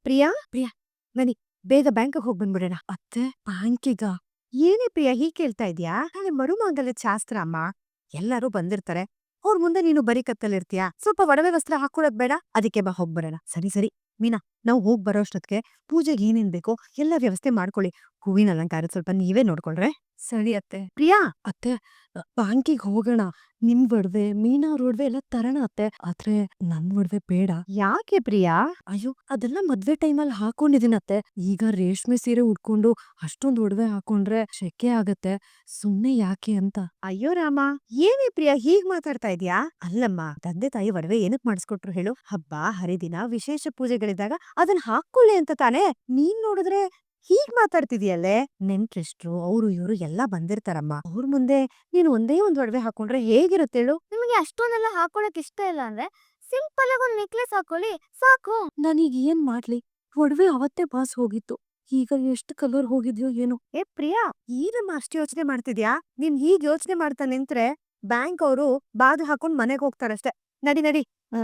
ಪ್ರಿಯಾ ಪ್ರಿಯಾ ಬನ್ನಿ, ಬೇಗ ಬ್ಯಾಂಕ್ಗೆ ಹೋಗಿ ಬಂದ್ಬಿಡೋಣ. ಅತ್ತೆ, ಬ್ಯಾಂಕಿಗ? ಏನೇ ಪ್ರಿಯಾ ಹೀಗ್ ಕೇಳ್ತಾ ಇದ್ಯಾ? ನಾಳೆ ಮರುಮಾಂಗಲ್ಯದ ಶಾಸ್ತ್ರ ಅಮ್ಮ. ಎಲ್ಲರೂ ಬಂದಿರ್ತಾರೆ. ಅವ್ರ ಮುಂದೆ ನೀನು ಬರೀ ಕತ್ತಲ್ಲಿರ್ತೀಯಾ? ಸ್ವಲ್ಪ ಒಡವೆ ವಸ್ತ್ರ ಹಾಕೊಳ್ಳೋದ್ ಬೇಡ? ಅದಕ್ಕೆ ಬಾ ಹೋಗ್ಬರೋಣ. ಸರಿ ಸರಿ ಮೀನಾ, ನಾವು ಹೋಗ್ ಬರೋ ಅಷ್ಟೊತ್ತಿಗೆ ಪೂಜೆಗೆ ಏನೇನ್ ಬೇಕೋ ಎಲ್ಲ ವ್ಯವಸ್ಥೆ ಮಾಡ್ಕೊಳ್ಳಿ. ಹೂವಿನ ಅಲಂಕಾರ ಸ್ವಲ್ಪ ನೀವೇ ನೋಡ್ಕೊಳ್ರೆ. ಸರಿ ಅತ್ತೆ. ಪ್ರಿಯಾ ಅತ್ತೆ, ಬ್ಯಾಂಕಿಗೆ ಹೋಗೋಣ. ನಿಮ್ ಒಡವೆ, ಮೀನಾ ಅವ್ರ ಒಡವೆ ಎಲ್ಲ ತರೋಣ ಅತ್ತೆ. ಆದ್ರೆ ನನ್ ಒಡವೆ ಬೇಡ. ಯಾಕೆ ಪ್ರಿಯಾ? ಅಯ್ಯೋ, ಅದೆಲ್ಲ ಮದ್ವೆ ಟೈಮಲ್ಲಿ ಹಾಕೊಂಡಿದ್ದೀನತ್ತೆ. ಈಗ ರೇಷ್ಮೆ ಸೀರೆ ಉಟ್ಕೊಂಡು ಅಷ್ಟೊಂದ್ ಒಡವೆ ಹಾಕೊಂಡ್ರೆ ಶೆಕೆ ಆಗತ್ತೆ. ಸುಮ್ನೆ ಯಾಕೆ ಅಂತ. ಅಯ್ಯೋ ರಾಮ, ಏನೇ ಪ್ರಿಯಾ ಹೀಗ್ ಮಾತಾಡ್ತಾ ಇದ್ಯಾ? ಅಲ್ಲಮ್ಮ, ತಂದೆ ತಾಯಿ ಒಡವೆ ಏನಕ್ ಮಾಡಿಸ್ಕೊಟ್ರು ಹೇಳು? ಹಬ್ಬ ಹರಿದಿನ ವಿಶೇಷ ಪೂಜೆಗಳಿದ್ದಾಗ ಅದನ್ನ ಹಾಕೊಳ್ಳಿ ಅಂತ ತಾನೇ. ನೀನ್ ನೋಡಿದ್ರೆ ಹೀಗ್ ಮಾತಾಡ್ತಿದ್ಯಲ್ಲೇ. ನೆಂಟ್ರಿಷ್ಟ್ರು ಅವ್ರು ಇವ್ರು ಎಲ್ಲಾ ಬಂದಿರ್ತಾರಮ್ಮ. ಅವ್ರ ಮುಂದೆ ನೀನು ಒಂದೇ ಒಂದ್ ಒಡವೆ ಹಾಕೊಂಡ್ರೆ ಹೇಗಿರುತ್ತೇಳು? ನಿಮಗೆ ಅಷ್ಟೊಂದೆಲ್ಲ ಹಾಕೊಳಕ್ ಇಷ್ಟ ಇಲ್ಲ ಅಂದ್ರೆ ಸಿಂಪಲ್ ಆಗಿ ಒಂದ್ ನೆಕ್ಲೆಸ್ ಹಾಕೊಳ್ಳಿ ಸಾಕು. ನಾನೀಗ ಏನ್ ಮಾಡ್ಲಿ? ಒಡವೆ ಅವತ್ತೇ ಬಾಸ್ ಹೋಗಿತ್ತು. ಈಗ ಎಷ್ಟು ಕಲರ್ ಹೋಗಿದ್ಯೋ ಏನೋ. ಏ ಪ್ರಿಯಾ, ಏನಮ್ಮ ಅಷ್ಟ್ ಯೋಚನೆ ಮಾಡ್ತಿದ್ಯಾ? ನೀನ್ ಹೀಗ್ ಯೋಚನೆ ಮಾಡ್ತಾ ನಿಂತ್ರೆ ಬ್ಯಾಂಕ್ ಅವರು ಬಾಗ್ಲು ಹಾಕೊಂಡ್ ಮನೆಗ್ ಹೋಗ್ತಾರಷ್ಟೇ. ನಡಿ ನಡಿ. ಆ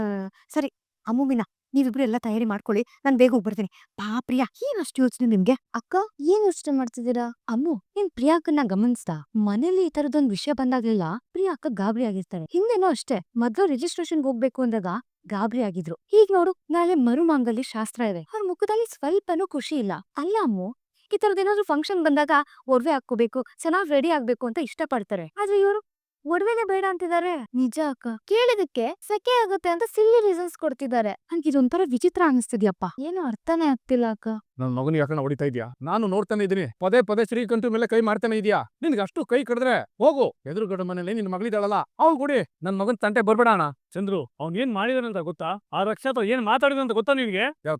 ಸರಿ, ಅಮ್ಮು ಮೀನಾ, ನೀವಿಬ್ರು ಎಲ್ಲ ತಯಾರಿ ಮಾಡ್ಕೊಳ್ಳಿ. ನಾನ್ ಬೇಗ ಹೋಗ್ಬರ್ತೀನಿ. ಬಾ ಪ್ರಿಯಾ, ಏನ್ ಅಷ್ಟ್ ಯೋಚನೆ ನಿಮ್ಗೆ? ಅಕ್ಕ, ಏನ್ ಯೋಚನೆ ಮಾಡ್ತಿದ್ದೀರಾ? ಅಮ್ಮು, ನೀನ್ ಪ್ರಿಯಾಕನ್ನ ಗಮನಿಸ್ತಾ? ಮನೇಲಿ ಈ ತರದೊಂದ್ ವಿಷಯ ಬಂದಾಗ್ಲೆಲ್ಲ ಪ್ರಿಯಾಕ ಗಾಬರಿ ಆಗಿರ್ತಾರೆ. ಹಿಂದೆನೋ ಅಷ್ಟೇ, ಮೊದ್ಲು ರಿಜಿಸ್ಟ್ರೇಷನ್ ಹೋಗ್ಬೇಕು ಅಂದಾಗ ಗಾಬರಿ ಆಗಿದ್ರು. ಈಗ ನೋಡು, ನಾಳೆ ಮರುಮಾಂಗಲ್ಯ ಶಾಸ್ತ್ರ ಇದೆ. ಅವ್ರ ಮುಖದಲ್ಲಿ ಸ್ವಲ್ಪನೂ ಖುಷಿ ಇಲ್ಲ. ಅಲ್ಲ ಅಮ್ಮು, ಈ ತರದೇನಾದ್ರೂ ಫಂಕ್ಷನ್ ಬಂದಾಗ ಒಡವೆ ಹಾಕೋಬೇಕು, ಚೆನ್ನಾಗ್ ರೆಡಿ ಆಗ್ಬೇಕು ಅಂತ ಇಷ್ಟ ಪಡ್ತಾರೆ. ಆದ್ರೆ ಇವರು ಒಡವೆನೆ ಬೇಡ ಅಂತಿದ್ದಾರೆ. ನಿಜ ಅಕ್ಕ. ಕೇಳಿದಕ್ಕೆ ಸೆಕೆ ಆಗುತ್ತೆ ಅಂತ ಸಿಲ್ಲಿ ರೀಸನ್ಸ್ ಕೊಡ್ತಿದ್ದಾರೆ. ನನ್ಗೆ ಇದೊಂಥರ ವಿಚಿತ್ರ ಅನಿಸ್ತಿದ್ಯಪ್ಪ. ಏನು ಅರ್ಥನೇ ಆಗ್ತಿಲ್ಲ ಅಕ್ಕ. ನನ್ ಮಗನ್ ಯಾಕಣ್ಣ ಹೊಡಿತಾ ಇದ್ಯಾ? ನಾನು ನೋಡ್ತಾನೆ ಇದೀನಿ. ಪದೇ ಪದೇ ಶ್ರೀಕಂಠ ಮೇಲೆ ಕೈ ಮಾಡ್ತಾನೆ ಇದೀಯಾ? ನಿನ್ಗೆ ಅಷ್ಟು ಕೈ ಕಡಿದ್ರೆ ಹೋಗು, ಎದುರುಗಡೆ ಮನೇಲಿ ನಿನ್ ಮಗಳಿದಾಳಲ್ಲ ಅವ್ಳು ಕೊಡಿ. ನನ್ ಮಗನ್ ತಂಟೆ ಬರ್ಬೇಡ ಅಣ್ಣ. ಚಂದ್ರು, ಅವ್ನ್ ಏನ್ ಮಾಡಿದಾನಂತ ಗೊತ್ತಾ? ಆ ರಕ್ಷಾತ ಏನ್ ಮಾತಾಡಿದಂತ ಗೊತ್ತಾ ನಿನ್ಗೆ? ಯಾವ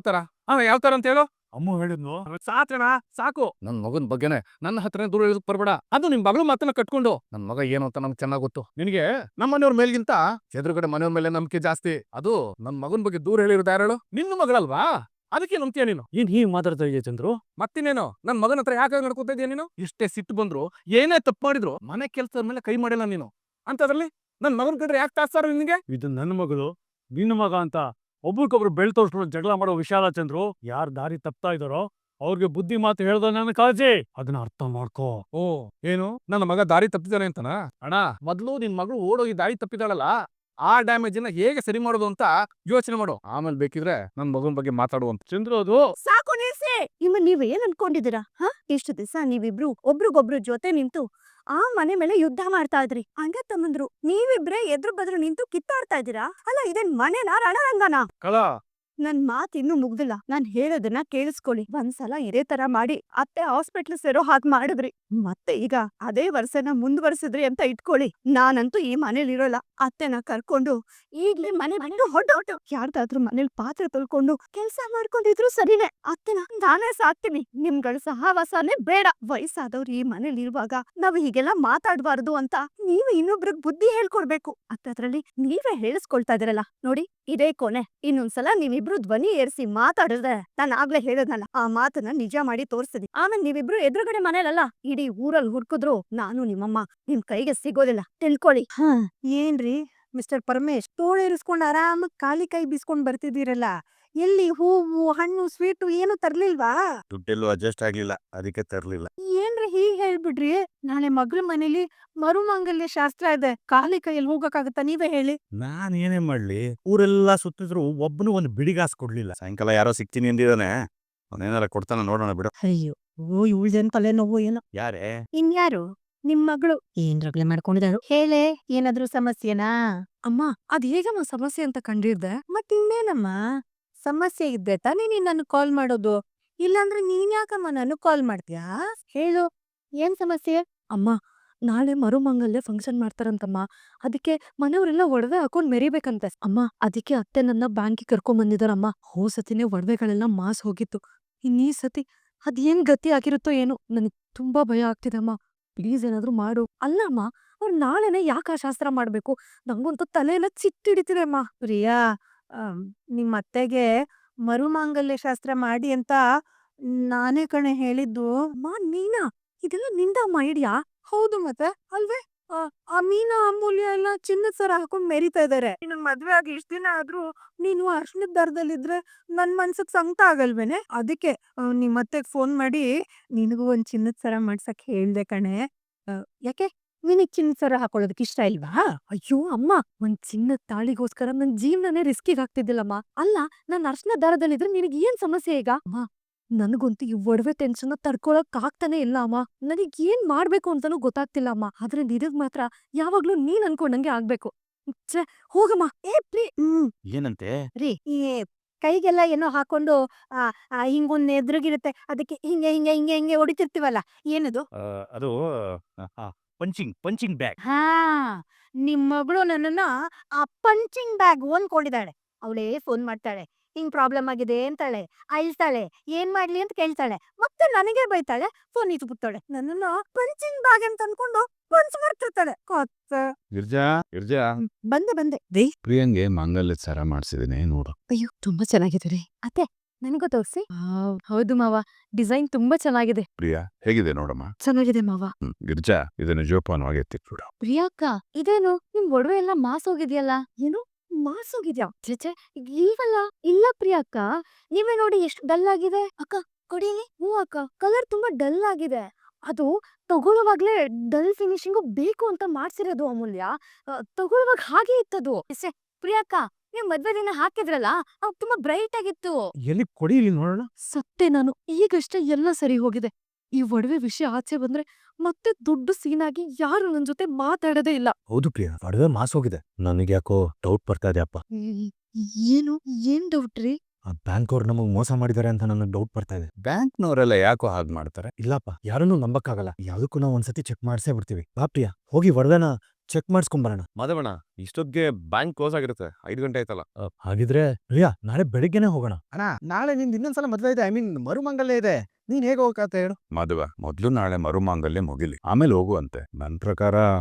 ತರ ಅಂತ ಹೇಳು. ಅಮ್ಮ ಹೇಳಿದ್ನು. ಸಾಕಣ, ಸಾಕು. ನನ್ ಮಗನ್ ಬಗ್ಗೆನೆ ನನ್ನ ಹತ್ರನೇ ದೂರ ಇರೋದಕ್ ಬರ್ಬೇಡ. ಅದು ನಿಮ್ ಮಗಳ ಮಾತನ್ನ ಕಟ್ಕೊಂಡು. ನನ್ ಮಗ ಏನು ಅಂತ ನಮ್ಗೆ ಚೆನ್ನಾಗ್ ಗೊತ್ತು. ನಿನಗೆ ನಮ್ಮ ಮನೆಯವ್ರ ಮೇಲ್ಗಿಂತ ಎದುರುಗಡೆ ಮನೆಯವ್ರ ಮೇಲೆ ನಂಬಿಕೆ ಜಾಸ್ತಿ. ಅದು ನನ್ ಮಗನ್ ಬಗ್ಗೆ ದೂರ ಹೇಳಿರೋದು ಯಾರು? ನಿನ್ನ ಮಗಳಲ್ವಾ? ಅದಕ್ಕೆ ನಂಬ್ತೀಯ ನೀನು? ಏನ್ ಹೀಗ್ ಮಾತಾಡ್ತಾ ಇದೀಯ ಚಂದ್ರು? ಮತ್ತಿನೇನು? ನನ್ ಮಗನ ಹತ್ರ ಯಾಕೆ ನಡ್ಕೋತಾ ಇದೀಯ ನೀನು? ಎಷ್ಟೇ ಸಿಟ್ಟು ಬಂದ್ರು, ಏನೇ ತಪ್ಪು ಮಾಡಿದ್ರು ಮನೆ ಕೆಲ್ಸದ ಮೇಲೆ ಕೈ ಮಾಡಿಲ್ಲ ನೀನು. ಅಂತದ್ರಲ್ಲಿ ನನ್ ಮಗನ್ ಕಂಡ್ರೆ ಯಾಕೆ ತಾತ್ಸಾರ ನಿನ್ಗೆ? ಇದು ನನ್ನ ಮಗಳು, ನಿನ್ನ ಮಗ ಅಂತ ಒಬ್ರಿಗೊಬ್ರು ಬೆಳ್ತೋಷ್ಟು ಜಗಳ ಮಾಡೋ ವಿಷಯ ಅಲ್ಲ ಚಂದ್ರು. ಯಾರ್ ದಾರಿ ತಪ್ತಾ ಇದಾರೋ ಅವ್ರಿಗೆ ಬುದ್ಧಿ ಮಾತು ಹೇಳ್ದ ನನ್ನ ಕಾಳಜಿ. ಅದನ್ನ ಅರ್ಥ ಮಾಡ್ಕೋ. ಓ, ಏನು ನನ್ನ ಮಗ ದಾರಿ ತಪ್ಪಿದಾನೆ ಅಂತನಾ? ಅಣ್ಣ, ಮೊದ್ಲು ನಿನ್ ಮಗಳು ಓಡೋಗಿ ದಾರಿ ತಪ್ಪಿದಾಳಲ್ಲ, ಆ ಡ್ಯಾಮೇಜ್ ನ ಹೇಗೆ ಸರಿ ಮಾಡೋದು ಅಂತ ಯೋಚನೆ ಮಾಡು. ಆಮೇಲೆ ಬೇಕಿದ್ರೆ ನನ್ ಮಗನ್ ಬಗ್ಗೆ ಮಾತಾಡುವಂತ. ಚಂದ್ರು, ಅದು ಸಾಕು ನಿಲ್ಸಿ. ನೀವ್ ಏನ್ ಅನ್ಕೊಂಡಿದೀರಾ? ಇಷ್ಟು ದಿವಸ ನೀವಿಬ್ರು ಒಬ್ರಿಗೊಬ್ರು ಜೊತೆ ನಿಂತು ಆ ಮನೆ ಮೇಲೆ ಯುದ್ಧ ಮಾಡ್ತಾ ಇದ್ರಿ. ಹಂಗೆ ತಮ್ಮಂದ್ರು ನೀವಿಬ್ರೇ ಎದ್ರು ಬದ್ರು ನಿಂತು ಕಿತ್ತಾಡ್ತಾ ಇದ್ದೀರಾ. ಅಲ್ಲ, ಇದೇನ್ ಮನೆನಾ ರಣರಂಗನ? ಕಲಾ. ನನ್ ಮಾತ್ ಇನ್ನೂ ಮುಗ್ದಿಲ್ಲ. ನಾನ್ ಹೇಳೋದನ್ನ ಕೇಳಿಸ್ಕೊಳ್ಳಿ. ಒಂದ್ಸಲ ಇದೇ ತರ ಮಾಡಿ ಅತ್ತೆ ಹಾಸ್ಪಿಟ್ಲ್ ಸೇರೋ ಹಾಗ್ ಮಾಡಿದ್ರಿ. ಮತ್ತೆ ಈಗ ಅದೇ ವರ್ಷನ ಮುಂದುವರ್ಸಿದ್ರಿ ಅಂತ ಇಟ್ಕೊಳ್ಳಿ. ನಾನಂತೂ ಈ ಮನೇಲಿ ಇರೋಲ್ಲ. ಅತ್ತೆನ ಕರ್ಕೊಂಡು ಈಗ್ಲೇ ಮನೆ ಬಿಟ್ಟು ಹೊರಟು ಯಾರ್ದಾದ್ರೂ ಮನೇಲಿ ಪಾತ್ರೆ ತೊಳ್ಕೊಂಡು ಕೆಲ್ಸ ಮಾಡ್ಕೊಂಡಿದ್ರು ಸರಿನೇ. ಅತ್ತೆನ ನಾನೇ ಸಾಕ್ತೀನಿ. ನಿಮ್ಗಳ ಸಹವಾಸನೇ ಬೇಡ. ವಯಸ್ಸಾದವ್ರು ಈ ಮನೇಲಿ ಇರುವಾಗ ನಾವ್ ಹೀಗೆಲ್ಲ ಮಾತಾಡ್ಬಾರ್ದು ಅಂತ ನೀವು ಇನ್ನೊಬ್ರಿಗೆ ಬುದ್ಧಿ ಹೇಳ್ಕೊಡ್ಬೇಕು. ಅದ್ರಲ್ಲಿ ನೀವೇ ಹೇಳಿಸ್ಕೊಳ್ತಾ ಇದೀರಲ್ಲ. ನೋಡಿ, ಇದೇ ಕೊನೆ. ಇನ್ನೊಂದ್ಸಲ ನೀವಿಬ್ರು ಧ್ವನಿ ಏರ್ಸಿ ಮಾತಾಡಿದ್ರೆ ನಾನ್ ಆಗ್ಲೇ ಹೇಳದ್ನಲ್ಲ, ಆ ಮಾತನ್ನ ನಿಜ ಮಾಡಿ ತೋರಿಸ್ತೀನಿ. ಆಮೇಲೆ ನೀವಿಬ್ರು ಎದುರುಗಡೆ ಮನೇಲಲ್ಲ, ಇಡೀ ಊರಲ್ಲಿ ಹುಡ್ಕುದ್ರು ನಾನು ನಿಮ್ಮಮ್ಮ ನಿಮ್ ಕೈಗೆ ಸಿಗೋದಿಲ್ಲ, ತಿಳ್ಕೊಳ್ಳಿ. ಏನ್ರಿ ಮಿಸ್ಟರ್ ಪರಮೇಶ್, ತೋಳೇರಿಸ್ಕೊಂಡ್ ಆರಾಮಾಗಿ ಖಾಲಿ ಕೈ ಬೀಸ್ಕೊಂಡ್ ಬರ್ತಿದ್ದೀರಲ್ಲ, ಎಲ್ಲಿ ಹೂವು ಹಣ್ಣು ಸ್ವೀಟು ಏನು ತರ್ಲಿಲ್ವಾ? ದುಡ್ಡೆಲ್ಲೂ ಅಡ್ಜಸ್ಟ್ ಆಗ್ಲಿಲ್ಲ, ಅದಕ್ಕೆ ತರ್ಲಿಲ್ಲ. ಏನ್ರಿ ಹೀಗ್ ಹೇಳ್ಬಿಡ್ರಿ? ನಾಳೆ ಮಗಳ ಮನೇಲಿ ಮರುಮಾಂಗಲ್ಯ ಶಾಸ್ತ್ರ ಇದೆ. ಖಾಲಿ ಕೈಯಲ್ಲಿ ಹೋಗಕ್ಕಾಗತ್ತಾ? ನೀವೇ ಹೇಳಿ. ನಾನ್ ಏನೇ ಮಾಡ್ಲಿ, ಊರೆಲ್ಲಾ ಸುತ್ತಿದ್ರು ಒಬ್ಬನು ಒಂದು ಬಿಡಿಗಾಸ್ ಕೊಡ್ಲಿಲ್ಲ. ಸಾಯಂಕಾಲ ಯಾರೋ ಸಿಗ್ತೀನಿ ಅಂದಿದಾನೆ, ಅವನೇನಾರ ಕೊಡ್ತಾನ ನೋಡೋಣ ಬಿಡು. ಅಯ್ಯೋ, ಇವಳ್ದೇನ್ ತಲೆನೋವು ಏನೋ. ಯಾರೇ? ಇನ್ಯಾರು? ನಿಮ್ ಮಗಳು ಏನ್ ರಗ್ಳೆ ಮಾಡ್ಕೊಂಡಿದ್ದಾಳು? ಹೇಳೆ, ಏನಾದ್ರೂ ಸಮಸ್ಯೆನಾ? ಅಮ್ಮ, ಅದ್ ಹೇಗಮ್ಮ ಸಮಸ್ಯೆ ಅಂತ ಕಂಡಿರ್ದೆ? ಮತ್ತಿನ್ನೇನಮ್ಮ ಸಮಸ್ಯೆ ಇದ್ದೆ ತಾನೇ ನೀನ್ ನನಗ್ ಕಾಲ್ ಮಾಡೋದು. ಇಲ್ಲಾಂದ್ರೆ ನೀನ್ ಯಾಕಮ್ಮ ನನಗ್ ಕಾಲ್ ಮಾಡ್ತೀಯಾ? ಹೇಳು, ಏನ್ ಸಮಸ್ಯೆ? ಅಮ್ಮ, ನಾಳೆ ಮರುಮಂಗಲ್ಯ ಫಂಕ್ಷನ್ ಮಾಡ್ತಾರಂತಮ್ಮ. ಅದಕ್ಕೆ ಮನೆಯವರೆಲ್ಲ ಒಡವೆ ಹಾಕೊಂಡ್ ಮೆರಿಬೇಕಂತೆ. ಅಮ್ಮ, ಅದಕ್ಕೆ ಅತ್ತೆ ನನ್ನ ಬ್ಯಾಂಕಿಗೆ ಕರ್ಕೊಂಡ್ ಬಂದಿದಾರಮ್ಮ. ಸತಿನೇ ಒಡವೆಗಳೆಲ್ಲ ಮಾಸ್ ಹೋಗಿತ್ತು. ಇನ್ನೀ ಸತಿ ಅದೇನ್ ಗತಿ ಆಗಿರುತ್ತೋ ಏನೋ. ನನಗ್ ತುಂಬಾ ಭಯ ಆಗ್ತಿದೆ ಅಮ್ಮ. ಪ್ಲೀಸ್ ಏನಾದ್ರೂ ಮಾಡು. ಅಲ್ಲಮ್ಮ, ಅವ್ರು ನಾಳೆನೆ ಯಾಕೆ ಆ ಶಾಸ್ತ್ರ ಮಾಡ್ಬೇಕು? ನಂಗಂತೂ ತಲೆಯೆಲ್ಲ ಚಿಟ್ಟಿಡಿತಿದೆ ಅಮ್ಮ. ಪ್ರಿಯಾ, ನಿಮ್ ಅತ್ತೆಗೆ ಮರುಮಾಂಗಲ್ಯ ಶಾಸ್ತ್ರ ಮಾಡಿ ಅಂತ ನಾನೇ ಕಣೆ ಹೇಳಿದ್ದು. ನೀನಾ? ಇದೆಲ್ಲ ನಿಂದ ಅಮ್ಮ ಐಡಿಯಾ? ಹೌದು ಮತ್ತೆ ಅಲ್ವೇ? ಆ ಮೀನಾ ಅಮೂಲ್ಯ ಎಲ್ಲ ಚಿನ್ನದ ಸರ ಹಾಕೊಂಡ್ ಮೆರಿತಾ ಇದಾರೆ. ನಿನಗ್ ಮದ್ವೆ ಆಗಿ ಇಷ್ಟ ದಿನ ಆದ್ರೂ ನೀನು ಅರ್ಶನದ ದಾರದಲ್ಲಿದ್ರೆ ನನ್ ಮನ್ಸಿಗ್ ಸಂಕಟ ಆಗಲ್ವೇನೆ? ಅದಕ್ಕೆ ನಿಮ್ ಅತ್ತೆಗ್ ಫೋನ್ ಮಾಡಿ ನಿನಗೂ ಒಂದ್ ಚಿನ್ನದ ಸರ ಮಾಡ್ಸಕ್ ಹೇಳ್ದೆ ಕಣೆ. ಯಾಕೆ ನಿನಗ್ ಚಿನ್ನದ ಸರ ಹಾಕೊಳ್ಳೋದಕ್ ಇಷ್ಟ ಇಲ್ವಾ? ಅಯ್ಯೋ ಅಮ್ಮ, ಒಂದ್ ಚಿನ್ನದ ತಾಳಿಗೋಸ್ಕರ ನನ್ ಜೀವನನೇ ರಿಸ್ಕಿಗ್ ಹಾಕ್ತಿದ್ದಿಲ್ಲಮ್ಮ. ಅಲ್ಲ, ನಾನ್ ಅರ್ಶನದ ದಾರದಲ್ಲಿದ್ರೆ ನಿನಗ್ ಏನ್ ಸಮಸ್ಯೆ ಈಗ? ಅಮ್ಮ, ನನಗಂತೂ ಈ ಒಡವೆ ಟೆನ್ಷನ್ ತಡ್ಕೊಳಕ್ ಆಗ್ತಾನೆ ಇಲ್ಲ ಅಮ್ಮ. ನನಗ್ ಏನ್ ಮಾಡ್ಬೇಕು ಅಂತಾನೂ ಗೊತ್ತಾಗ್ತಿಲ್ಲ ಅಮ್ಮ. ಆದ್ರೆ ನಿನಗ್ ಮಾತ್ರ ಯಾವಾಗ್ಲೂ ನೀನ್ ಅನ್ಕೊಂಡಂಗೆ ಆಗ್ಬೇಕು. ಛೆ, ಹೋಗಮ್ಮ. ಏನಂತೆ? ರೀ, ಈ ಕೈಗೆಲ್ಲ ಏನೋ ಹಾಕೊಂಡು ಹಿಂಗೊಂದ್ ಎದ್ರಿಗಿರುತ್ತೆ, ಅದಕ್ಕೆ ಹಿಂಗೆ ಹಿಂಗೆ ಹಿಂಗೆ ಹಿಂಗೆ ಹೊಡಿತಿರ್ತೀವಲ್ಲ, ಏನದು? ಅದು ಪಂಚಿಂಗ್ ಬ್ಯಾಗ್. ಹಾ, ನಿಮ್ ಮಗಳು ನನ್ನನ್ನ ಆ ಪಂಚಿಂಗ್ ಬ್ಯಾಗ್ ಅನ್ಕೊಂಡಿದ್ದಾಳೆ. ಅವಳೇ ಫೋನ್ ಮಾಡ್ತಾಳೆ, ಹಿಂಗ್ ಪ್ರಾಬ್ಲಮ್ ಆಗಿದೆ ಅಂತಾಳೆ, ಅಳ್ತಾಳೆ, ಏನ್ ಮಾಡ್ಲಿ ಅಂತ ಕೇಳ್ತಾಳೆ, ಮತ್ತೆ ನನಗೆ ಬೈತಾಳೆ, ಫೋನ್ ಇಟ್ಬಿಡ್ತಾಳೆ. ನನ್ನನ್ನ ಪಂಚಿಂಗ್ ಬ್ಯಾಗ್ ಅಂತ ಅನ್ಕೊಂಡು ಪಂಚ್ ಮಾಡ್ತಿರ್ತಾಳೆ. ಗಿರ್ಜಾ ಬಂದೆ ರೀ. ಪ್ರಿಯಂಗೆ ಮಾಂಗಲ್ಯದ ಸರ ಮಾಡ್ಸಿದೀನಿ ನೋಡು. ಅಯ್ಯೋ, ತುಂಬಾ ಚೆನ್ನಾಗಿದೆ ರೀ. ಅತ್ತೆ, ನನಗೂ ತೋರ್ಸಿ. ಹೌದು ಮಾವ, ಡಿಸೈನ್ ತುಂಬಾ ಚೆನ್ನಾಗಿದೆ. ಪ್ರಿಯಾ ಹೇಗಿದೆ ನೋಡಮ್ಮ. ಚೆನ್ನಾಗಿದೆ ಮಾವ. ಗಿರ್ಜಾ ಇದನ್ನ ಜೋಪಾನವಾಗಿ ಎತ್ತಿಟ್ಬಿಡು. ಪ್ರಿಯಾಕ್ಕ, ಇದೇನು ನಿಮ್ ಒಡವೆ ಎಲ್ಲ ಮಾಸೋಗಿದ್ಯಲ್ಲ? ಏನು ಮಾಸೋಗಿದ್ಯಾ? ಛೆ, ಇಲ್ವಲ್ಲ. ಇಲ್ಲ ಪ್ರಿಯಾಕ್ಕ, ನೀವೇ ನೋಡಿ ಎಷ್ಟು ಡಲ್ ಆಗಿದೆ. ಅಕ್ಕ ಕೊಡೀನಿ. ಹ್ಞೂ ಅಕ್ಕ, ಕಲರ್ ತುಂಬಾ ಡಲ್ ಆಗಿದೆ. ಅದು ತಗೊಳ್ಳುವಾಗ್ಲೇ ಡಲ್ ಫಿನಿಶಿಂಗು ಬೇಕು ಅಂತ ಮಾಡ್ಸಿರೋದು ಅಮೂಲ್ಯ. ತಗೊಳ್ಳುವಾಗ ಹಾಗೆ ಇತ್ತದು. ಪ್ರಿಯಾಕ್ಕ, ನೀವ್ ಮದ್ವೆ ದಿನ ಹಾಕಿದ್ರಲ್ಲ, ಅವ್ ತುಂಬಾ ಬ್ರೈಟ್ ಆಗಿತ್ತು. ಎಲ್ಲಿ ಕೊಡೀರಿ ನೋಡೋಣ. ಸತ್ತೆ ನಾನು. ಈಗಷ್ಟೇ ಎಲ್ಲ ಸರಿ ಹೋಗಿದೆ. ಈ ಒಡವೆ ವಿಷಯ ಆಚೆ ಬಂದ್ರೆ ಮತ್ತೆ ದೊಡ್ಡ ಸೀನಾಗಿ ಯಾರು ನನ್ ಜೊತೆ ಮಾತಾಡೋದೇ ಇಲ್ಲ. ಹೌದು ಪ್ರಿಯಾ, ಒಡವೆ ಮಾಸೋಗಿದೆ. ನನಗೆ ಯಾಕೋ ಡೌಟ್ ಬರ್ತಾ ಇದೆ ಅಪ್ಪ. ಏನು ಏನ್ ಡೌಟ್ ರೀ? ಆ ಬ್ಯಾಂಕ್ ಅವ್ರು ನಮಗ್ ಮೋಸ ಮಾಡಿದಾರೆ ಅಂತ ನನಗೆ ಡೌಟ್ ಬರ್ತಾ ಇದೆ. ಬ್ಯಾಂಕ್ನವರೆಲ್ಲ ಯಾಕೋ ಹಾಗೆ ಮಾಡ್ತಾರೆ? ಇಲ್ಲಪ್ಪ, ಯಾರನ್ನೂ ನಂಬಕ್ಕಾಗಲ್ಲ. ಯಾವ್ದಕ್ಕೂ ನಾವು ಒಂದ್ಸತಿ ಚೆಕ್ ಮಾಡ್ಸೇ ಬಿಡ್ತೀವಿ. ಬಾ ಪ್ರಿಯಾ, ಹೋಗಿ ಒಡವೆನ ಚೆಕ್ ಮಾಡಿಸ್ಕೊಂಬರೋಣ. ಮಾಧವಣ್ಣ, ಇಷ್ಟೊತ್ತಿಗೆ ಬ್ಯಾಂಕ್ ಕ್ಲೋಸ್ ಆಗಿರುತ್ತೆ. 5 ಗಂಟೆ ಆಯ್ತಲ್ಲ. ಹಾಗಿದ್ರೆ ಪ್ರಿಯಾ, ನಾಳೆ ಬೆಳಿಗ್ಗೆನೆ ಹೋಗೋಣ. ಅಣ್ಣ, ನಾಳೆ ನಿಂದ ಇನ್ನೊಂದ್ಸಲ ಮದ್ವೆ ಇದೆ, ಮರುಮಂಗಲ್ಯ ಇದೆ. ನೀನ್ ಹೇಗೆ ಹೋಗತ್ತ ಹೇಳು? ಮಾಧವ, ಮೊದ್ಲು ನಾಳೆ ಮರುಮಾಂಗಲ್ಯ ಮುಗಿಲಿ, ಆಮೇಲೆ ಹೋಗುವಂತೆ. ನನ್ ಪ್ರಕಾರ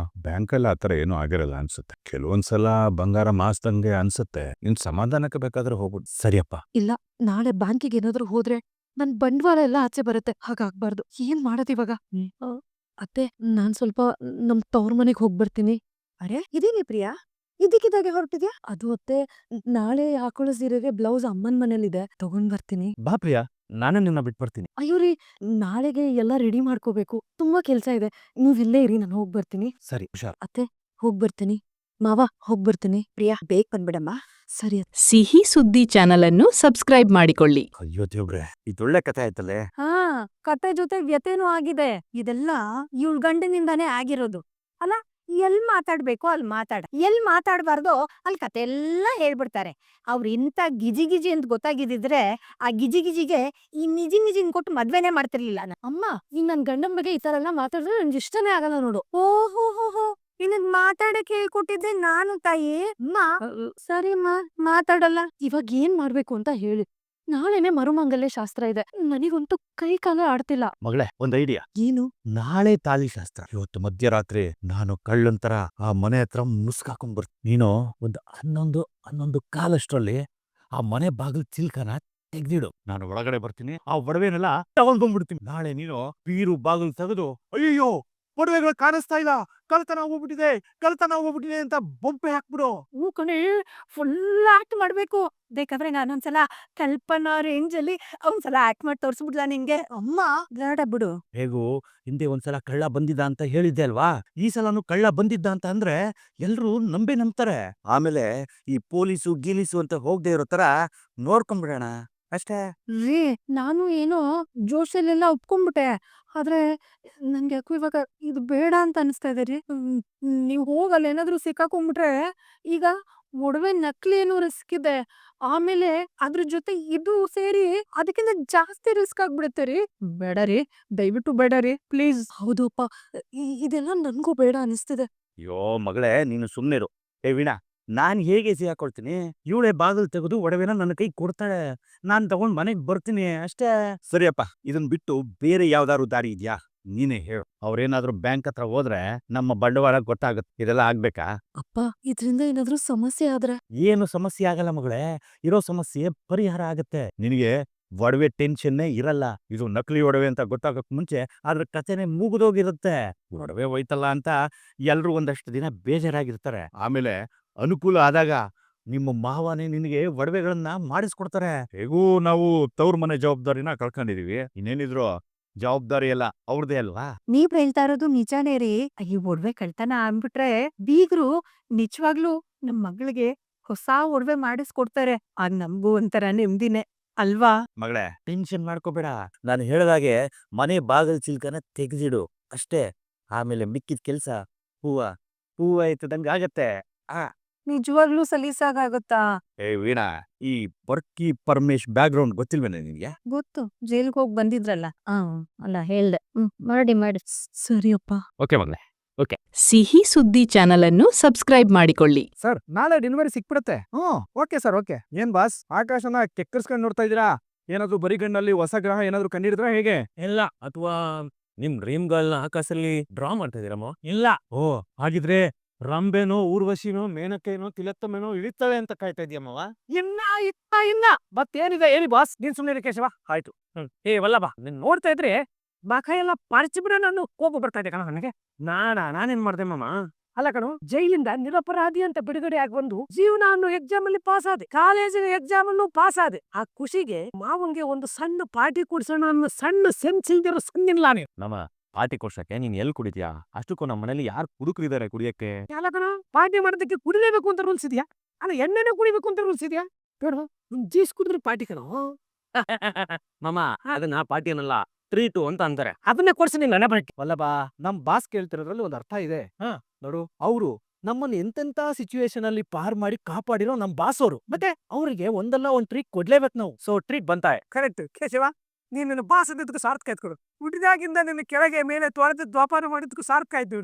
ಬ್ಯಾಂಕಲ್ಲಿ ಆತರ ಏನೂ ಆಗಿರಲ್ಲ ಅನ್ಸುತ್ತೆ. ಕೆಲವೊಂದ್ಸಲ ಬಂಗಾರ ಮಾಸ್ದಂಗೆ ಅನ್ಸುತ್ತೆ. ನಿನ್ ಸಮಾಧಾನಕ್ಕೆ ಬೇಕಾದ್ರೆ ಹೋಗು. ಸರಿಯಪ್ಪ. ಇಲ್ಲ, ನಾಳೆ ಬ್ಯಾಂಕಿಗೆ ಏನಾದ್ರೂ ಹೋದ್ರೆ ನನ್ ಬಂಡವಾಳ ಎಲ್ಲ ಆಚೆ ಬರುತ್ತೆ. ಹಾಗಾಗ್ಬಾರ್ದು. ಏನ್ ಮಾಡೋದಿವಾಗ? ಅತ್ತೆ, ನಾನ್ ಸ್ವಲ್ಪ ನಮ್ ತವ್ರ ಮನೆಗ್ ಹೋಗ್ಬರ್ತೀನಿ. ಅರೆ, ಇದೇನಿ ಪ್ರಿಯಾ, ಇದಕ್ಕಿದ್ದಾಗೆ ಹೊರಟಿದ್ಯಾ? ಅದು ಅತ್ತೆ, ನಾಳೆ ಹಾಕೊಳ್ಳೋ ಸೀರೆಗೆ ಬ್ಲೌಸ್ ಅಮ್ಮನ್ ಮನೇಲಿದೆ, ತಗೊಂಡ್ ಬರ್ತೀನಿ. ಬಾ ಪ್ರಿಯಾ, ನಾನೇ ನಿನ್ನ ಬಿಟ್ಬರ್ತೀನಿ. ಅಯ್ಯೋ ರೀ, ನಾಳೆಗೆ ಎಲ್ಲ ರೆಡಿ ಮಾಡ್ಕೋಬೇಕು. ತುಂಬಾ ಕೆಲ್ಸ ಇದೆ. ನೀವಿಲ್ಲೇ ಇರಿ, ನಾನು ಹೋಗ್ಬರ್ತೀನಿ. ಸರಿ, ಹುಷಾರ್. ಅತ್ತೆ, ಹೋಗ್ಬರ್ತೀನಿ. ಮಾವ, ಹೋಗ್ಬರ್ತೀನಿ. ಪ್ರಿಯಾ, ಬೇಗ ಬಂದ್ಬಿಡಮ್ಮ. ಸರಿ ಅತ್ತೆ. ಸಿಹಿ ಸುದ್ದಿ ಚಾನಲ್ ಅನ್ನು ಸಬ್ಸ್ಕ್ರೈಬ್ ಮಾಡಿಕೊಳ್ಳಿ. ಅಯ್ಯೋ ದೇವ್ರೆ, ಇದೊಳ್ಳೆ ಕಥೆ ಆಯ್ತಲ್ಲೇ. ಹಾ, ಕತೆ ಜೊತೆ ವ್ಯತೆನೂ ಆಗಿದೆ. ಇದೆಲ್ಲ ಇವಳ ಗಂಡನಿಂದಾನೇ ಆಗಿರೋದು. ಅಲ್ಲ, ಎಲ್ ಮಾತಾಡ್ಬೇಕು ಅಲ್ಲಿ ಎಲ್ ಮಾತಾಡ್ಬಾರ್ದೋ ಅಲ್ಲಿ ಕತೆ ಎಲ್ಲ ಹೇಳ್ಬಿಡ್ತಾರೆ. ಅವ್ರು ಇಂಥ ಗಿಜಿ ಅಂತ ಗೊತ್ತಾಗಿದ್ದಿದ್ರೆ ಆ ಗಿಜಿಗೆ ಈ ನಿಜಿನ್ ಕೊಟ್ಟು ಮದ್ವೆನೇ ಮಾಡ್ತಿರ್ಲಿಲ್ಲ. ಅಮ್ಮ, ಈಗ ನನ್ ಗಂಡನ್ ಬಗ್ಗೆ ಈ ತರ ಎಲ್ಲ ಮಾತಾಡಿದ್ರೆ ನನ್ಗೆ ಇಷ್ಟನೇ ಆಗಲ್ಲ ನೋಡು. ಓಹೋ, ನಿನಗ್ ಮಾತಾಡಕ್ ಹೇಳ್ಕೊಟ್ಟಿದ್ದೆ ನಾನು ತಾಯಿ. ಅಮ್ಮ, ಸರಿ ಅಮ್ಮ, ಮಾತಾಡಲ್ಲ. ಇವಾಗ ಏನ್ ಮಾಡ್ಬೇಕು ಅಂತ ಹೇಳಿ. ನಾಳೆನೆ ಮರುಮಂಗಲ್ಯ ಶಾಸ್ತ್ರ ಇದೆ. ನನಗಂತೂ ಕೈ ಕಾಲ ಆಡ್ತಿಲ್ಲ. ಮಗಳೇ, ಒಂದ್ ಐಡಿಯಾ. ಏನು? ನಾಳೆ ತಾಲಿ ಶಾಸ್ತ್ರ. ಇವತ್ತು ಮಧ್ಯರಾತ್ರಿ ನಾನು ಕಳ್ಳಂತರ ಆ ಮನೆ ಹತ್ರ ಮುಸ್ಕಾಕೊಂಡ್ ಬರ್ತೀನಿ. ನೀನು ಒಂದು 11 ಕಾಲಷ್ಟರಲ್ಲಿ ಆ ಮನೆ ಬಾಗಿಲು ಚಿಲ್ಕನ ತೆಗ್ದಿಡು. ನಾನು ಒಳಗಡೆ ಬರ್ತೀನಿ, ಆ ಒಡವೆನೆಲ್ಲ ತಗೊಂಡ್ ಬಂದ್ಬಿಡ್ತೀನಿ. ನಾಳೆ ನೀನು ಬೀರು ಬಾಗಿಲು ತೆಗೆದು, ಅಯ್ಯೋ ಒಡವೆಗಳು ಕಾಣಿಸ್ತಾ ಇಲ್ಲ, ಕಳ್ತನ ಹೋಗ್ಬಿಟ್ಟಿದೆ ಅಂತ ಬೊಂಪೆ ಹಾಕ್ಬಿಡು. ಹೂ ಕಣೆ, ಫುಲ್ ಆಕ್ಟ್ ಮಾಡ್ಬೇಕು. ಬೇಕಾದ್ರೆ ನಾನೊಂದ್ಸಲ ಕಲ್ಪನಾ ರೇಂಜ್ ಅಲ್ಲಿ ಒಂದ್ಸಲ ಆಕ್ಟ್ ಮಾಡಿ ತೋರ್ಸ್ಬಿಡ್ಲಾ ನಿಂಗೆ? ಅಮ್ಮ, ಬೇಡ ಬಿಡು. ಹೇಗೂ ಹಿಂದೆ ಒಂದ್ಸಲ ಕಳ್ಳ ಬಂದಿದ್ದ ಅಂತ ಹೇಳಿದ್ದೆ ಅಲ್ವಾ? ಈ ಸಲನು ಕಳ್ಳ ಬಂದಿದ್ದ ಅಂತ ಅಂದ್ರೆ ಎಲ್ರು ನಂಬ್ತಾರೆ. ಆಮೇಲೆ ಈ ಪೊಲೀಸು ಗೀಲೀಸು ಅಂತ ಹೋಗದೆ ಇರೋ ತರ ನೋಡ್ಕೊಂಡ್ಬಿಡೋಣ ಅಷ್ಟೇ. ರೀ, ನಾನು ಏನೋ ಜೋಶಲ್ಲೆಲ್ಲ ಒಪ್ಕೊಂಡ್ಬಿಟ್ಟೆ. ಆದ್ರೆ ನನ್ಗೆ ಯಾಕೋ ಇವಾಗ ಇದು ಬೇಡ ಅಂತ ಅನಿಸ್ತಾ ಇದೆ ರೀ. ನೀವ್ ಹೋಗಲ್ಲ ಏನಾದ್ರೂ ಸಿಕ್ಕಾಕೊಂಡ್ಬಿಟ್ರೆ ಈಗ ಒಡವೆ ನಕಲಿ ಏನೋ ರಿಸ್ಕ್ ಇದೆ. ಆಮೇಲೆ ಅದ್ರ ಜೊತೆ ಇದು ಸೇರಿ ಅದಕ್ಕಿಂತ ಜಾಸ್ತಿ ರಿಸ್ಕ್ ಆಗ್ಬಿಡುತ್ತೆ ರೀ. ಬೇಡ ರೀ, ದಯವಿಟ್ಟು ಬೇಡ ರೀ, ಪ್ಲೀಸ್. ಹೌದು ಅಪ್ಪ, ಇದೆಲ್ಲ ನನ್ಗೂ ಬೇಡ ಅನಿಸ್ತಿದೆ. ಅಯ್ಯೋ ಮಗಳೇ, ನೀನು ಸುಮ್ನಿರು. ಏ ವೀಣಾ, ನಾನ್ ಹೇಗೆ ಸಿಗಾಕೊಳ್ತೀನಿ? ಇವಳೆ ಬಾಗಿಲು ತೆಗೆದು ಒಡವೆನ ನನ್ನ ಕೈ ಕೊಡ್ತಾಳೆ, ನಾನ್ ತಗೊಂಡ್ ಮನೆಗ್ ಬರ್ತೀನಿ ಅಷ್ಟೇ. ಸರಿಯಪ್ಪ, ಇದನ್ ಬಿಟ್ಟು ಬೇರೆ ಯಾವ್ದಾದ್ರು ದಾರಿ ಇದ್ಯಾ? ನೀನೇ ಹೇಳು. ಅವ್ರೇನಾದ್ರೂ ಬ್ಯಾಂಕ್ ಹತ್ರ ಹೋದ್ರೆ ನಮ್ಮ ಬಂಡವಾಳ ಗೊತ್ತಾಗುತ್ತೆ. ಇದೆಲ್ಲ ಆಗ್ಬೇಕಾ? ಅಪ್ಪ, ಇದ್ರಿಂದ ಏನಾದ್ರೂ ಸಮಸ್ಯೆ ಆದ್ರೆ? ಏನು ಸಮಸ್ಯೆ ಆಗಲ್ಲ ಮಗಳೇ, ಇರೋ ಸಮಸ್ಯೆ ಪರಿಹಾರ ಆಗತ್ತೆ. ನಿನಗೆ ಒಡವೆ ಟೆನ್ಷನ್ನೇ ಇರಲ್ಲ. ಇದು ನಕಲಿ ಒಡವೆ ಅಂತ ಗೊತ್ತಾಗಕ್ ಮುಂಚೆ ಅದ್ರ ಕಥೆನೆ ಮುಗಿದೋಗಿರುತ್ತೆ. ಒಡವೆ ಹೋಯ್ತಲ್ಲ ಅಂತ ಎಲ್ರೂ ಒಂದಷ್ಟು ದಿನ ಬೇಜಾರಾಗಿರ್ತಾರೆ. ಆಮೇಲೆ ಅನುಕೂಲ ಆದಾಗ ನಿಮ್ಮ ಮಾವನೇ ನಿನಗೆ ಒಡವೆಗಳನ್ನ ಮಾಡಿಸ್ಕೊಡ್ತಾರೆ. ಹೇಗೂ ನಾವು ತವ್ರ ಮನೆ ಜವಾಬ್ದಾರಿನ ಕಳ್ಕೊಂಡಿದೀವಿ. ಇನ್ನೇನಿದ್ರು ಜವಾಬ್ದಾರಿ ಎಲ್ಲ ಅವ್ರದೇ ಅಲ್ವಾ? ನೀವ್ ಹೇಳ್ತಾ ಇರೋದು ನಿಜಾನೇ ರೀ. ಈ ಒಡವೆ ಕಳ್ತನ ಅಂದ್ಬಿಟ್ರೆ ಬೀಗ್ರು ನಿಜವಾಗ್ಲೂ ನಮ್ ಮಗಳಿಗೆ ಹೊಸ ಒಡವೆ ಮಾಡಿಸ್ಕೊಡ್ತಾರೆ. ಆಗ ನಮ್ಗೂ ಒಂಥರ ನೆಮ್ಮದಿನೇ ಅಲ್ವಾ? ಮಗಳೇ, ಟೆನ್ಷನ್ ಮಾಡ್ಕೋಬೇಡ. ನಾನು ಹೇಳ್ದಾಗೆ ಮನೆ ಬಾಗಿಲು ಚಿಲ್ಕನ ತೆಗ್ದಿಡು ಅಷ್ಟೇ. ಆಮೇಲೆ ಮಿಕ್ಕಿದ ಕೆಲ್ಸ ಹೂವ ಎತ್ತದಂಗ ಆಗತ್ತೆ. ನಿಜವಾಗ್ಲೂ ಸಲೀಸಾಗುತ್ತಾ? ಏ ವೀಣಾ, ಈ ಬರ್ಕಿ ಪರಮೇಶ್ ಬ್ಯಾಕ್ಗ್ರೌಂಡ್ ಗೊತ್ತಿಲ್ವೇನೆ ನಿನ್ಗೆ? ಗೊತ್ತು, ಜೈಲ್ಗೆ ಹೋಗಿ ಬಂದಿದ್ರಲ್ಲ. ಅಲ್ಲ ಹೇಳ್ದೆ ಮಾಡಿ ಸರಿಯಪ್ಪ. ಓಕೆ ಮಗನೆ. ಸಿಹಿ ಸುದ್ದಿ ಚಾನಲ್ ಅನ್ನು ಸಬ್ಸ್ಕ್ರೈಬ್ ಮಾಡಿಕೊಳ್ಳಿ. ಸರ್ ನಾಳೆ ಡೆಲಿವರಿ ಸಿಕ್ಬಿಡತ್ತೆ. Okay sir, okay. ಏನ್ ಬಾಸ್ ಆಕಾಶನ ಕೆಕ್ಕರ್ಸ್ಕೊಂಡ್ ನೋಡ್ತಾ ಇದೀರಾ? ಏನಾದ್ರು ಬರಿಗಣ್ಣಲ್ಲಿ ಹೊಸ ಗ್ರಹ ಏನಾದ್ರು ಕಂಡಿಡಿದ್ರ ಹೇಗೆ? ಇಲ್ಲ, ಅಥವಾ ನಿಮ್ ಡ್ರೀಮ್ ಗರ್ಲ್ ನ ಆಕಾಶಲ್ಲಿ ಡ್ರಾ ಮಾಡ್ತಾ ಇದೀರಮ್ಮ? ಇಲ್ಲ. ಓ, ಹಾಗಿದ್ರೆ ರಂಬೆನೋ ಊರ್ವಶಿನೋ ಮೇನಕೇನೋ ತಿಲತ್ತಮೇನೋ ಇಳಿತವೆ ಅಂತ ಕಾಯ್ತಾ ಇದೆಯಮ್ಮವ? ಇನ್ನ ಮತ್ತೇನಿದೆ ಹೇಳಿ ಬಾಸ್. ನೀನ್ ಸುಮ್ನೆ ಕೇಶವ. ಆಯ್ತು. ಏ ವಲ್ಲಭ, ನೀನ್ ನೋಡ್ತಾ ಇದ್ರೆ ಮಖ ಎಲ್ಲ ಪಾರ್ಚಿ ಬಿಡ, ನಾನು ಕೋಪ ಬರ್ತಾ ಇದೆ ಕಣ ನನಗೆ. ನಾನೇನ್ ಮಾಡ್ದೆ ಮಾಮ? ಅಲ್ಲ ಕಣು, ಜೈಲಿಂದ ನಿರಪರಾಧಿ ಅಂತ ಬಿಡುಗಡೆ ಆಗಿ ಬಂದು ಜೀವನ ಅನ್ನೋ ಎಕ್ಸಾಮ್ ಅಲ್ಲಿ ಪಾಸ್ ಆದೆ, ಕಾಲೇಜಿನ ಎಕ್ಸಾಮ್ ಅನ್ನು ಪಾಸ್ ಆದೆ. ಆ ಖುಷಿಗೆ ಮಾವಂಗೆ ಒಂದು ಸಣ್ಣ ಪಾರ್ಟಿ ಕೊಡ್ಸೋಣ ಅನ್ನೋ ಸಣ್ಣ ಸೆನ್ಸ್ ಇಲ್ದಿರೋ ಸಣ್ಣಿಲ್ಲ ನೀನು. ನಮ್ಮ ಪಾರ್ಟಿ ಕೊಡ್ಸಕ್ಕೆ ನೀನ್ ಎಲ್ಲಿ ಕುಡಿದ್ಯಾ? ಅಷ್ಟಕ್ಕೂ ನಮ್ಮ ಮನೇಲಿ ಯಾರು ಕುಡುಕರಿದ್ದಾರೆ ಕುಡಿಯಕ್ಕೆ? ಅಲ್ಲ ಕಣ, ಪಾರ್ಟಿ ಮಾಡೋದಕ್ಕೆ ಕುಡಿಲೇಬೇಕು ಅಂತ ರೂಲ್ಸ್ ಇದೆಯಾ? ಅಲ್ಲ, ಎಣ್ಣೆನೆ ಕುಡಿಬೇಕು ಅಂತ ರೂಲ್ಸ್ ಇದೆಯಾ? ಬೇಡ, ಜ್ಯೂಸ್ ಕುಡಿದ್ರೆ ಪಾರ್ಟಿ ಕಣ. ಮಾಮ, ಅದನ್ನ ಪಾರ್ಟಿ ಅನ್ನಲ್ಲ, ಟ್ರೀಟು ಅಂತ ಅಂತಾರೆ. ಅದನ್ನೇ ಕೊಡ್ಸಿ ನೀನ್ ನೆನೆ ಬರಕ್ಕೆ. ವಲ್ಲಭ, ನಮ್ ಬಾಸ್ ಕೇಳ್ತಿರೋದ್ರಲ್ಲಿ ಒಂದು ಅರ್ಥ ಇದೆ. ನೋಡು, ಅವರು ನಮ್ಮನ್ನ ಎಂತೆಂತ ಸಿಚುವೇಶನ್ ಅಲ್ಲಿ ಪಾರ್ ಮಾಡಿ ಕಾಪಾಡಿರೋ ನಮ್ ಬಾಸ್ ಅವರು. ಮತ್ತೆ ಅವರಿಗೆ ಒಂದಲ್ಲ ಒಂದ್ ಟ್ರೀಟ್ ಕೊಡ್ಲೇಬೇಕು ನಾವು. ಸೊ ಟ್ರೀಟ್ ಬಂತಾಯ. ಕರೆಕ್ಟ್ ಕೇಶವ, ನೀನ್ ನನ್ನ ಬಾಸ್ ಅಂದಿದ್ದಕ್ಕೂ ಸಾರ್ಥಕ ಆಯ್ತು ಕೊಡು. ಹುಟ್ಟಿದಾಗಿಂದ ನಿನ್ನ ಕೆಳಗೆ ಮೇಲೆ ತೊಳೆದು ದ್ವಾಪಾರ ಮಾಡಿದ್ದಕ್ಕೂ ಸಾರ್ಥಕ ಆಯ್ತು.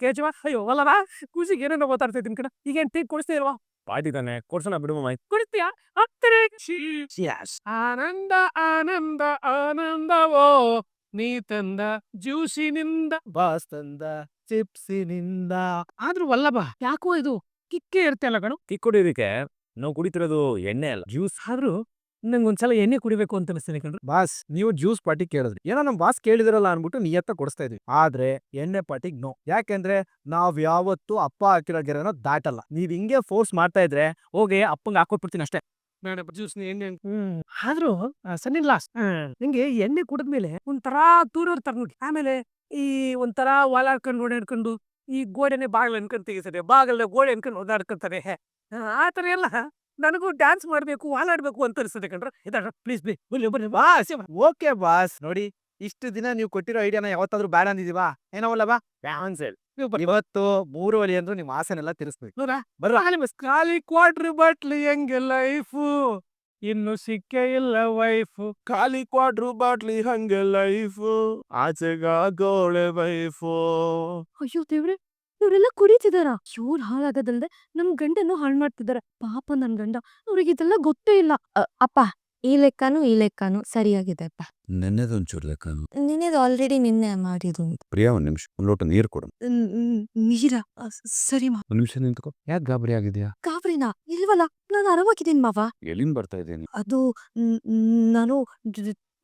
ಕೇಶವ, ಅಯ್ಯೋ ವಲ್ಲಭ, ಖುಷಿಗೆ ಏನೇನೋ ಮಾತಾಡ್ತಾ ಇದ್ದೀನಿ ಕಣ. ಈಗೇನ್ ಟ್ರೀಟ್ ಕೊಡಿಸ್ತೀಲ್ವಾ? ಪಾರ್ಟಿ ತಾನೆ, ಕೊಡ್ಸೋಣ ಬಿಡು ಮಾಮ. ಕೊಡಿಸ್ತೀಯಾ? ಆನಂದ ಆನಂದ ಆನಂದವೋ ನೀ ತಂದ ಜ್ಯೂಸಿನಿಂದ, ಬಾಸ್ ತಂದ ಚಿಪ್ಸಿನಿಂದ. ಆದ್ರೂ ವಲ್ಲಭ, ಯಾಕೋ ಇದು ಕಿಕ್ಕೇ ಇರ್ತಲ್ಲ ಕಣು. ಕಿಕ್ ಕುಡಿಯೋದಕ್ಕೆ ನಾವು ಕುಡಿತಿರೋದು ಎಣ್ಣೆ ಅಲ್ಲ, ಜ್ಯೂಸ್. ಆದ್ರೂ ನಂಗೊಂದ್ಸಲ ಎಣ್ಣೆ ಕುಡಿಬೇಕು ಅಂತ ಅನಿಸ್ತೀನಿ ಕಣ್ರು. ಬಾಸ್, ನೀವು ಜ್ಯೂಸ್ ಪಾರ್ಟಿ ಕೇಳಿದ್ರಿ, ಏನೋ ನಮ್ ಬಾಸ್ ಕೇಳಿದಿರಲ್ಲ ಅನ್ಬಿಟ್ಟು ನಿಯತ್ತ ಕೊಡಿಸ್ತಾ ಇದ್ವಿ. ಆದ್ರೆ ಎಣ್ಣೆ ಪಾರ್ಟಿಗ್ ನೋ. ಯಾಕೆಂದ್ರೆ ನಾವ್ ಯಾವತ್ತು ಅಪ್ಪ ಹಾಕಿರೋ ಗೆರೆನೋ ದಾಟಲ್ಲ. ನೀವ್ ಹಿಂಗೆ ಫೋರ್ಸ್ ಮಾಡ್ತಾ ಇದ್ರೆ ಹೋಗಿ ಅಪ್ಪಂಗೆ ಹಾಕೊಟ್ಬಿಡ್ತೀನಿ ಅಷ್ಟೇ. ಬೇಡ ಜ್ಯೂಸ್ ಎಣ್ಣೆ. ಆದ್ರೂ ಸನ್ನಿನ್ ಲಾಸ್ಟ್ ನಿಂಗೆ ಎಣ್ಣೆ ಕುಡಿದ್ಮೇಲೆ ಒಂಥರಾ ತೂರಿರ್ತಾರ ನೋಡಿ. ಆಮೇಲೆ ಈ ಒಂಥರಾ ಓಲಾಡ್ಕೊಂಡು ಓಡಾಡ್ಕೊಂಡು ಈ ಗೋಡೆನೆ ಬಾಗಿಲು ಅನ್ಕೊಂಡ್ ತೆಗಿತಾರೆ, ಬಾಗಲ ಗೋಡೆ ಅನ್ಕೊಂಡು ಓದಾಡ್ಕೊಂತಾರೆ. ಆತರ ಎಲ್ಲ ನನಗೂ ಡ್ಯಾನ್ಸ್ ಮಾಡ್ಬೇಕು, ಓಲಾಡ್ಬೇಕು ಅಂತ ಅನಿಸ್ತದೆ ಕಣ್ರ. ಪ್ಲೀಸ್ ಬರ್ರಿ ಬಾಸ್. ಓಕೆ ಬಾಸ್, ನೋಡಿ ಇಷ್ಟು ದಿನ ನೀವು ಕೊಟ್ಟಿರೋ ಐಡಿಯಾನ ಯಾವತ್ತಾದ್ರೂ ಬ್ಯಾಡ ಅಂದಿದೀವಾ? ಏನವಲ್ಲ ಬಾ ಕ್ಯಾನ್ಸಲ್. ಇವತ್ತು 3 ಒಲಿ ಅಂದ್ರು ನಿಮ್ ಆಸೆನೆಲ್ಲ ತಿರ್ಸ್ಬೇಕು. ಖಾಲಿ ಕ್ವಾರ್ಟರ್ ಬಾಟ್ಲಿ ಹೆಂಗೆ ಲೈಫು, ಇನ್ನು ಸಿಕ್ಕೇ ಇಲ್ಲ ವೈಫು. ಖಾಲಿ ಕ್ವಾರ್ಟರ್ ಬಾಟ್ಲಿ ಹಂಗೆ ಲೈಫು, ಆಚೆಗಾಗೋಳೆ ವೈಫು. ಅಯ್ಯೋ ದೇವ್ರೆ, ಇವ್ರೆಲ್ಲ ಕುಡಿತಿದಾರ. ಇವ್ರು ಹಾಳಾಗೋದಲ್ದೆ ನಮ್ ಗಂಡನ್ನು ಹಾಳು ಮಾಡ್ತಿದಾರೆ. ಪಾಪ ನನ್ ಗಂಡ, ಅವ್ರಿಗೆ ಇದೆಲ್ಲ ಗೊತ್ತೇ ಇಲ್ಲ. ಅಪ್ಪ, ಈ ಲೆಕ್ಕನು ಸರಿಯಾಗಿದೆ ಅಪ್ಪ. ನೆನ್ನೆದೊಂಚೂರು ಲೆಕ್ಕ. ನಿನ್ನೆದು ಆಲ್ರೆಡಿ ನಿನ್ನೆ ಮಾಡಿದ್ರು. ಪ್ರಿಯಾ, ಒಂದ್ ನಿಮಿಷ, ಒಂದ್ ಲೋಟ ನೀರು ಕೊಡು. ನೀರ ಸರಿ ಮಾ. ಒಂದ್ ನಿಮಿಷ ನಿಂತ್ಕೋ. ಯಾಕೆ ಗಾಬರಿ ಆಗಿದ್ಯಾ? ಕಾವ್ರಿನಾ? ಇಲ್ವಲ್ಲ, ನಾನು ಆರಾಮಾಗಿದ್ದೀನಿ ಮಾವ. ಎಲ್ಲಿಂದ ಬರ್ತಾ ಇದ್ದೀನಿ? ಅದು ನಾನು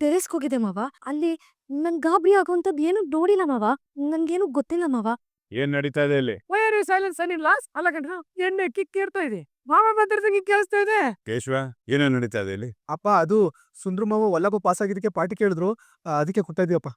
ಟೆರೆಸ್ಗೆ ಹೋಗಿದ್ದೆ ಮಾವ. ಅಲ್ಲಿ ನನ್ ಗಾಬರಿ ಆಗುವಂತದ್ದು ಏನು ನೋಡಿಲ್ಲ ಮಾವ. ನನ್ಗೇನು ಗೊತ್ತಿಲ್ಲ ಮಾವ. ಏನ್ ನಡೀತಾ ಇದೆ ಇಲ್ಲಿ? ವೈರ್ ಸೈಲೆನ್ಸ್ ಸನ್ನಿನ್ ಲಾಸ್ಟ್. ಅಲ್ಲ ಕಣ್ರ, ಎಣ್ಣೆ ಕಿಕ್ ಇರ್ತಾ ಇದೆ, ಮಾವ ಮಾತಾಡ್ದಂಗೆ ಕೇಳಿಸ್ತಾ ಇದೆ. ಕೇಶವ, ಏನೇನ್ ನಡೀತಾ ಇದೆ ಇಲ್ಲಿ? ಅಪ್ಪ, ಅದು ಸುಂದ್ರ ಮಾವ ವಲ್ಲಭ ಪಾಸ್ ಆಗಿದ್ದಕ್ಕೆ ಪಾರ್ಟಿ ಕೇಳಿದ್ರು, ಅದಕ್ಕೆ ಕೊಡ್ತಾ ಇದೀವಪ್ಪ.